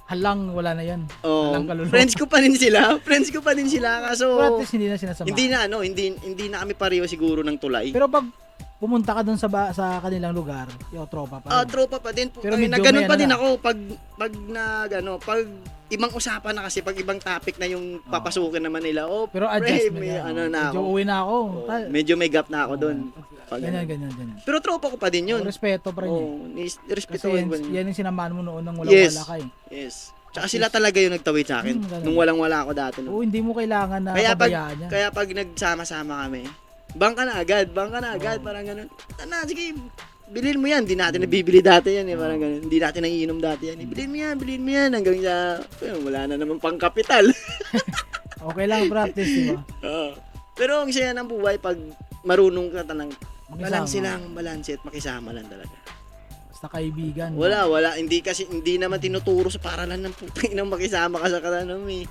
halang, wala na yan. Oh, friends ko pa din sila. Kaso pero at least hindi na sinasama. Hindi na kami pareho siguro ng tulay. Pero pag pumunta ka doon sa kanilang lugar, yung tropa pa. Tropa pa din. Pero ganun pa din ako pag ibang usapan na kasi pag ibang topic na yung papasukin naman nila. Pero adjust may na ako. Uwi na ako. Medyo may gap na ako doon. Ganyan. Pero tropa ko pa din yun. Respeto pa rin. Respeto kasi yan yung sinamahan mo noon nang wala ka eh. Yes. Tsaka sila talaga yung nagtawid sa akin. Nung walang-wala ako dati. Hindi mo kailangan na pabayaan yan. Kaya pag nagsama-sama kami, bangka na agad. Parang ganun. Sige, bilhin mo yan. Hindi natin nabibili dati yan. Parang ganun. Hindi natin nangiinom dati yan. Bilhin mo yan. Hanggang sa, wala na naman pang kapital. Okay lang practice, di ba? Pero ang saya ng buhay pag marunong ka balanse at makisama lang talaga. Basta kaibigan. Wala. Hindi naman tinuturo sa paralan ng putang inang makisama ka sa kananam eh.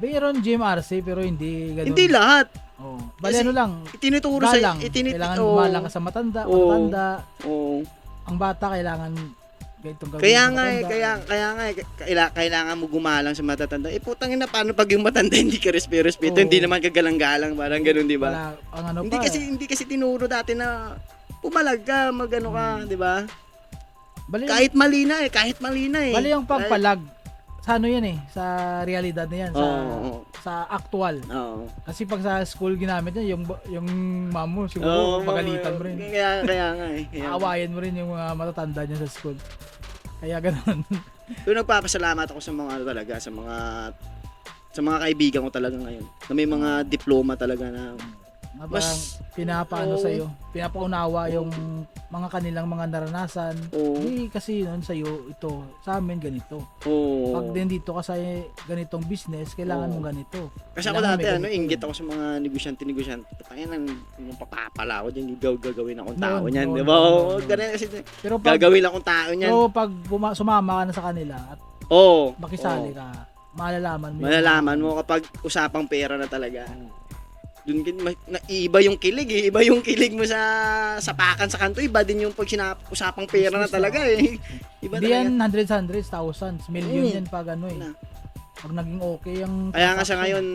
Mayroon GMRC pero hindi ganun. Hindi lahat. Bali lang. Itinuturo sa kailangan gumalang ka sa matanda. Ang bata kailangan ganitong gawin. Kailangan mo gumalang sa matatanda. Putang ina, paano pag yung matanda hindi ka respeto, hindi naman kagalang-galang, parang ganoon, di ba? Hindi kasi tinuro dati na pumalag ka, magano ka, di ba? Kahit mali na eh. Bali yung pagpalag. Sa ano yan eh, sa realidad na yan, sa actual. Kasi pag sa school ginamit yan, yung mom mo siguro magalitan mo rin. Kaya nga eh. Aawayan mo rin yung mga matatanda niya sa school. Kaya ganoon. Pero nagpapasalamat ako sa mga talaga, sa mga kaibigan ko talaga ngayon. Na may mga diploma talaga na Na parang pinapaano Oo. sa'yo, pinapaunawa yung mga kanilang mga naranasan. Oo. Hindi kasi yun sa'yo, ito, sa amin ganito. Oo. Pag din dito ka sa ganitong business, kailangan Oo. mo ganito. Kasi ako Kailangan dati, may ganito inggit yun. ako sa mga negosyante. Kaya nang papapala ako dyan, gagawin akong tao Noon, niyan. noon, Di ba? noon, Oo, noon. ganun kasi Pero pag, gagawin lang akong tao niyan. pero pag sumama ka na sa kanila at Oo. makisali Oo. ka, malalaman mo. Malalaman mo kapag usapang pera na talaga. Dun iba yung kilig eh. Iba yung kilig mo sa sapakan sa kanto. Iba din yung pag usapang pera na Business talaga na. eh. Iba Hindi yan talaga. hundreds, thousands, million yan pag ano eh. Na. Pag naging okay yung Kaya nga sa transaction. ngayon,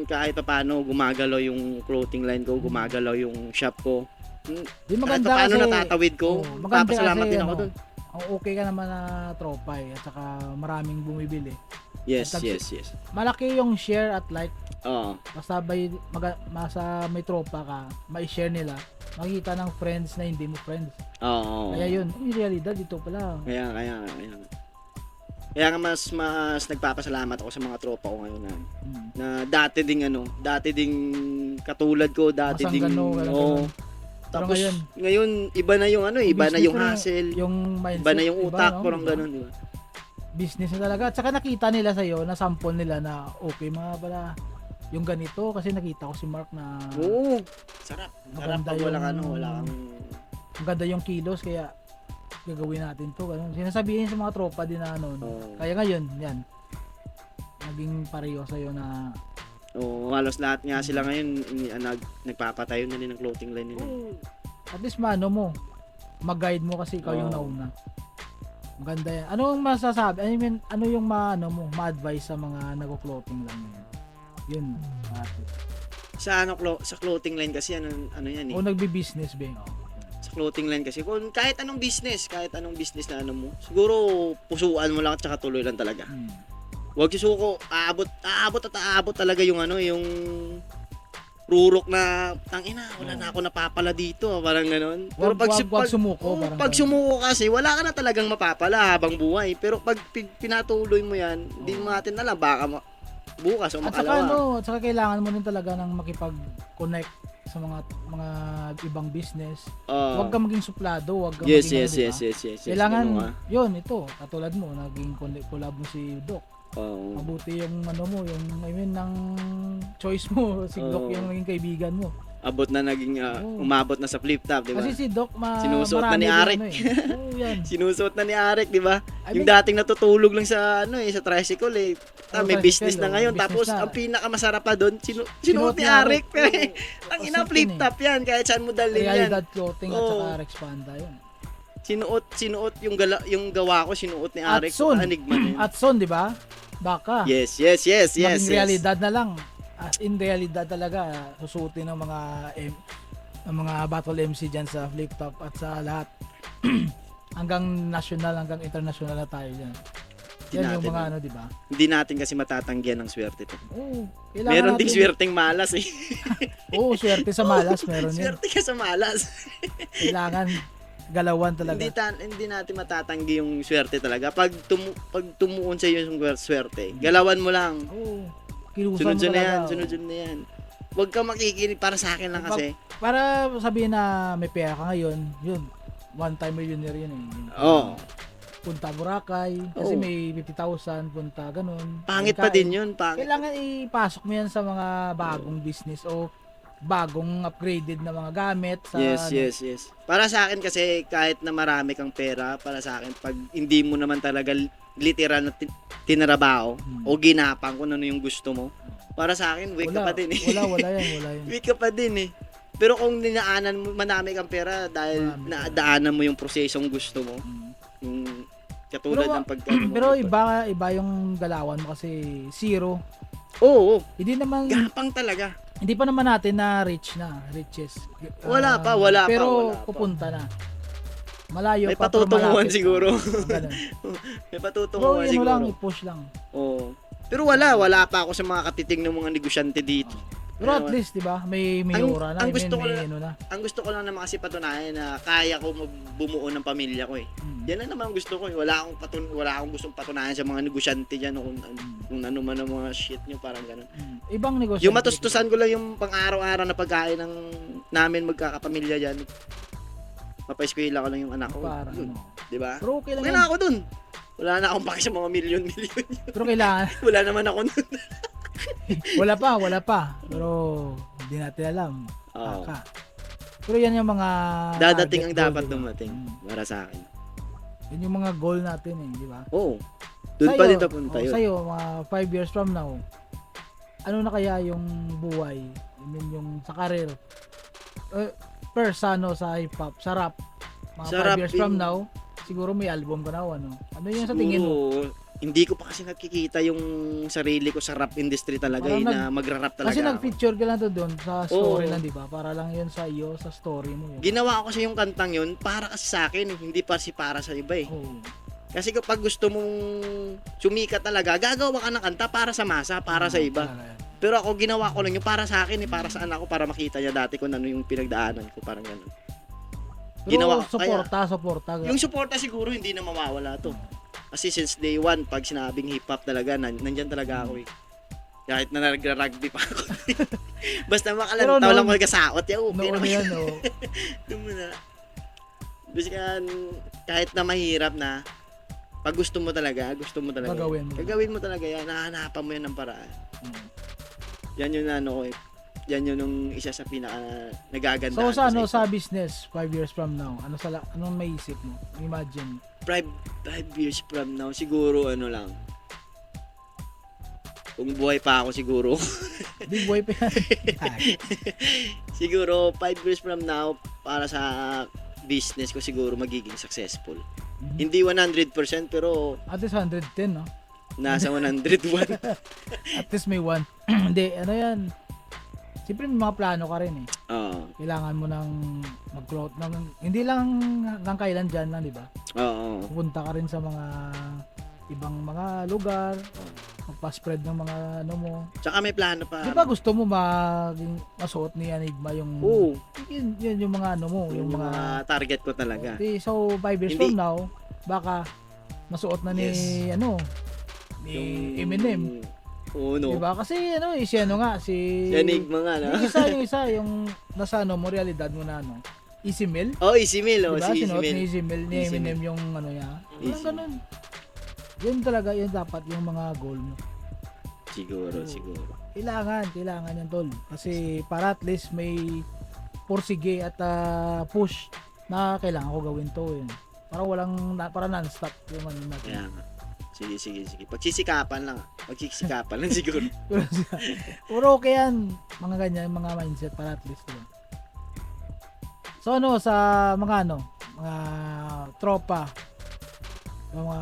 kahit pa paano, gumagalaw yung clothing line ko, gumagalaw yung shop ko. Di Kahit maganda pa paano kasi, natatawid ko, maganda papasalamat kasi, din ako dun. ang okay ka naman na tropa eh, at saka maraming bumibili. Yes, At yes, yes. Malaki yung share at like, Oo. basta masa may tropa ka, may share nila, makikita ng friends na hindi mo friends. Oo. Kaya yun, yung realidad dito pala. Kaya. Kaya nga mas nagpapasalamat ako sa mga tropa ko ngayon na dati ding katulad ko, dati ding Ganun. Tapos Pero ngayon iba na yung iba na business yung na, hassle, yung mindset, iba na yung utak, no? parang Diba? ganun, di ba? Business na talaga. At saka nakita nila sa'yo, na sample nila na okay mga pala yung ganito kasi nakita ko si Mark na Oo. Sarap. Sarap maganda pag wala kang maganda yung kilos kaya gagawin natin to. Ganun. Sinasabihin sa mga tropa din na ano. Oo. Kaya ngayon, yan. Naging pareho sa'yo na halos lahat nga sila ngayon nagpapatayo na din ng clothing line nila. at least maano mo, mag-guide mo kasi ikaw yung nauna. Maganda yan. Ano yung masasabi? I mean, ano yung ma-advise sa mga nagko-clothing line ngayon? Yun. Sa sa clothing line kasi ano yan eh. O nagbi-business ba yun? Sa clothing line kasi kung kahit anong business na ano mo, siguro pusuan mo lang at saka tuloy lang talaga. Huwag susuko, aabot talaga yung yung rurok na tangina, wala na ako napapala dito, parang ganoon. Pero pag sumuko, pag sumuko kasi wala ka na talagang mapapala habang buhay. Pero pag pinatuloy mo 'yan, hindi mo natin alam baka bukas o at saka makalawa. at saka kailangan mo rin talaga ng makipag-connect sa mga ibang business. Huwag kang maging suplado, huwag kang yes. Kailangan, yun, ito, katulad mo, naging collab mo si Doc. Mabuti yung ng choice mo, si Doc yung naging kaibigan mo. Umabot na sa flip top, di ba? Kasi si Doc, sinusuot na ni Arik. Yan. Sinusuot na ni Arik, di ba? Yung dating natutulog lang sa sa tricycle eh. May business na ngayon. Tapos ang pinakamasarap pa doon, sinuot ni Arik. Ang flip top yan, kahit saan mo dalhin yan. Realidad clothing at saka Rex Panda yun. Sinuot yung gawa ko, sinuot ni Arik. At soon, di ba? Baka. Yes. Maging realidad na lang. As in realidad talaga, susuotin ng mga battle MC dyan sa flip top at sa lahat. hanggang national, hanggang international na tayo dyan. Yan yung mga di ba? Hindi natin kasi matatanggihan ng swerte to. Meron ding swerteng malas eh. Swerte sa malas, meron yun. Swerte ka sa malas. Kailangan galawan talaga. Hindi natin matatanggi yung swerte talaga. Pag tumuon sa iyo yung swerte, galawan mo lang. Kilusan mo talaga. Sunod na yan. Huwag ka makikinig para sa akin lang kasi. Para sabihin na may pera ka ngayon, yun, one time millionaire yun eh. Punta Boracay, kasi may 50,000, punta ganun. Pangit pa din yun. Kailangan ipasok mo yan sa mga bagong business o bagong upgraded na mga gamit. Yes. Para sa akin kasi kahit na marami kang pera, para sa akin pag hindi mo naman talaga literal na tinarabaho o ginapang kung ano yung gusto mo, para sa akin weak ka pa din eh. Wala yan. Weak ka pa din eh. Pero kung dinaanan mo, manami kang pera dahil nadaanan mo yung prosesong gusto mo. Yung katulad ng pero iba yung galawan mo kasi zero. Oo. Hindi naman gapang talaga. Hindi pa naman natin na riches. Wala pa. Pero pupunta na. Malayo may pa. May patutunguhan siguro. May patutunguhan siguro. I-push lang. Oo. Pero wala pa ako sa mga katiting ng mga negosyante dito. Pero at least, di ba, may aura na. Ang gusto ko may lang, ano na. ang gusto ko lang naman kasi patunayan na kaya ko bumuo ng pamilya ko eh. Yan lang naman ang gusto ko eh. Wala akong gustong patunayan sa mga negosyante diyan kung ano man ang mga shit nyo, parang ganun. Ibang negosyo. Yung matustusan ko lang yung pang-araw-araw na pagkain ng namin magkakapamilya diyan. Papaeskwela ko lang yung anak ko. Parang, Yun, di ba? Pero okay lang Okay yan. na ako dun. Wala na akong paki sa mga milyon-milyon. Pero kailangan. Wala naman ako nun. wala pa. Pero hindi natin alam. Oo. Baka. Pero yan yung mga Dadating ang target dapat goal, diba? dumating para sa akin. Yun yung mga goal natin eh, di ba? Oo. Doon pa din tapunta yun. Sa'yo, mga 5 years from now, ano na kaya yung buhay? I mean, yung sa career. First, sa hip-hop, sa rap. Mga Sa 5 rap years from now, siguro may album ka na o ano? Ano yun sa Siguro, tingin mo? hindi ko pa kasi nakikita yung sarili ko sa rap industry talaga Parang na magra-rap talaga Kasi ako. nag-feature ka lang doon sa story Oo. lang, di ba? Para lang yun sa iyo, sa story mo. Yun. Ginawa ko kasi yung kantang yun para kasi sa akin, hindi para sa iba eh. Oo. Kasi kapag gusto mong sumikat talaga, gagawa ka ng kanta para sa masa, para sa iba. Talaga yan. Pero ako ginawa ko lang yung para sa akin, para sa anak ko, para makita niya dati kung ano yung pinagdaanan ko, parang gano'n. Pero Ginawa- suporta. Yung suporta siguro hindi na mawawala to. Kasi since day one, pag sinabing hip-hop talaga, nandyan talaga ako eh. Kahit na nagra-rugby pa ako. Basta Pero makalantaw lang noon- magkasaot. Okay Noon naman yan, oh. Doon mo na. Basta kahit na mahirap na, pag gusto mo talaga. Gagawin mo. Talaga yan. Nahanapan mo yan ng paraan. Mm. Yan yung ano ko eh. Yan yung isa sa pinaka nagaganda. So sa business 5 years from now, anong maiisip mo? Imagine. 5 years from now, siguro ano lang. Kung buhay pa ako siguro. Big boy pa yan. Siguro 5 years from now, para sa business ko siguro magiging successful. Mhm. Hindi 100% pero At least 110, no? nasa 101. At least may 1. Hindi, ano yan. Siyempre may mga plano ka rin eh. Oo. Kailangan mo nang mag-growth hindi lang hanggang kailan dyan lang, di ba? Oo. Pupunta ka rin sa mga ibang mga lugar, magpa-spread ng mga ano mo. Tsaka may plano pa. Di ba gusto mo masuot ni Enigma yung Oo. yun yung mga ano mo, Yung mga target ko talaga. Okay, so 5 years Hindi. from now, baka masuot na ni Yes. ni Eminem. Oo, no. Diba? Kasi si Enigma nga, no? yung isa yung nasa mo, realidad mo na Easy Mill. Oh, Easy Mill. Oh, Diba? si Easy Sinuot ni Mill. Easy Mill, ni Easy Eminem yung niya. Easy. Ganun. Yun talaga, yun dapat yung mga goal mo. Siguro. Kailangan yan tol. Kasi para at least may pursige at push na kailangan ko gawin to yun. Para non-stop yung ano natin. Kaya nga. Sige. Pagsisikapan lang. Siguro. Puro okay yan. Mga ganyan, mga mindset para at least. Diba? So sa mga mga tropa. Mga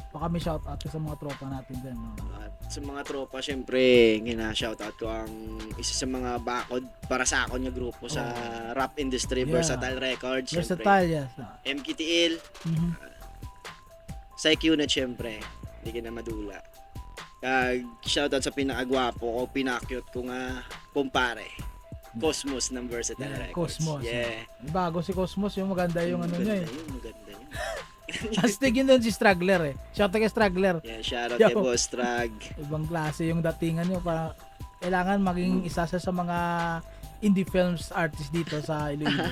baka may shout out sa mga tropa natin dyan. No? At sa mga tropa, syempre, shoutout ko ang isa sa mga bakod para sa akin na grupo sa rap industry, Yeah. Versatile Records. Versatile, yes. MKTL, Mhm. sa QNet syempre, hindi ka na madula. Shoutout sa pinakagwapo ko, pinakyot ko nga, kumpare. Cosmos ng Versatile Yeah, Records. Cosmos. Yeah. Bago si Cosmos, yung maganda yung ano niya eh. Maganda yun. Astig yun doon si Struggler eh. Shout out kay Struggler. Yeah, shoutout Yo. kay Boss Trag. Ibang klase yung datingan nyo. Kailangan maging isa sa mga indie films artist dito sa Iloilo.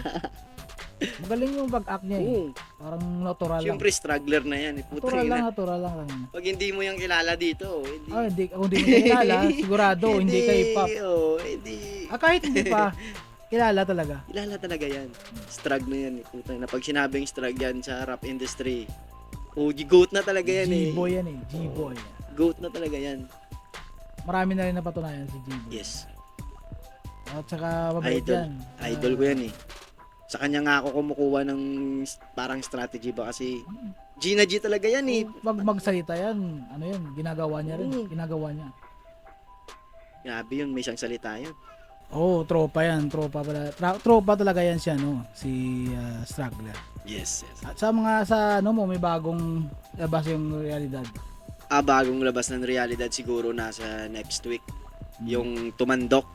Magaling yung pag-act niya eh. Oo. Parang natural lang. Syempre, struggler na yan. Natural lang, Na. natural lang. Pag hindi mo yung kilala dito, hindi. Kung hindi mo kilala, sigurado, hindi ka hip-hop. Oh, hindi. Kahit hindi pa, kilala talaga. Kilala talaga yan. Strug na yan. Puta na. Pag sinabing strug yan sa rap industry, goat na talaga yan G-boy yan eh. G-boy. Goat na talaga yan. Marami na rin napatunayan si G-boy. Yes. At saka mabait yan. Idol ko yan eh. Sa kanya nga ako kumukuha ng parang strategy ba kasi G talaga yan eh. Pag magsalita yan, ano yun, ginagawa niya rin. Oo. Ginagawa niya. Grabe yun, may isang salita yun. Tropa yan. Tropa talaga yan siya, si Struggler. Yes. At sa may bagong labas yung realidad. Bagong labas ng realidad siguro nasa next week. Yung Tumandok.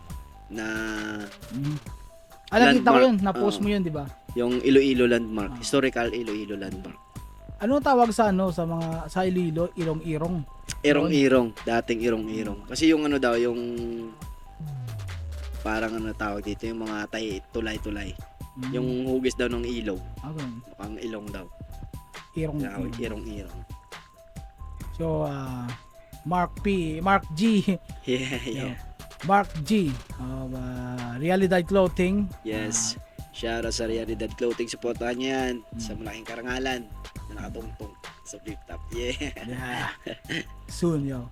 na Nakita ko landmark. yun, na-post mo yun, di ba? yung Iloilo landmark, historical Iloilo landmark. Ano tawag sa sa mga sa Iloilo, irong-irong? Irong-irong, dating irong-irong. Kasi yung ano daw, yung parang ano tawag dito, yung mga tulay-tulay. Yung hugis daw ng ilaw. Okay. Mukhang ilong daw. Irong-irong. Irong-irong. So, Mark G. Yeah. Mark G. Of Realidad Clothing. Yes. Shout out sa Realidad Clothing. Supportahan niyo yan sa malaking karangalan na nakatungtong sa flip top. Yeah. Yeah. Soon, yo.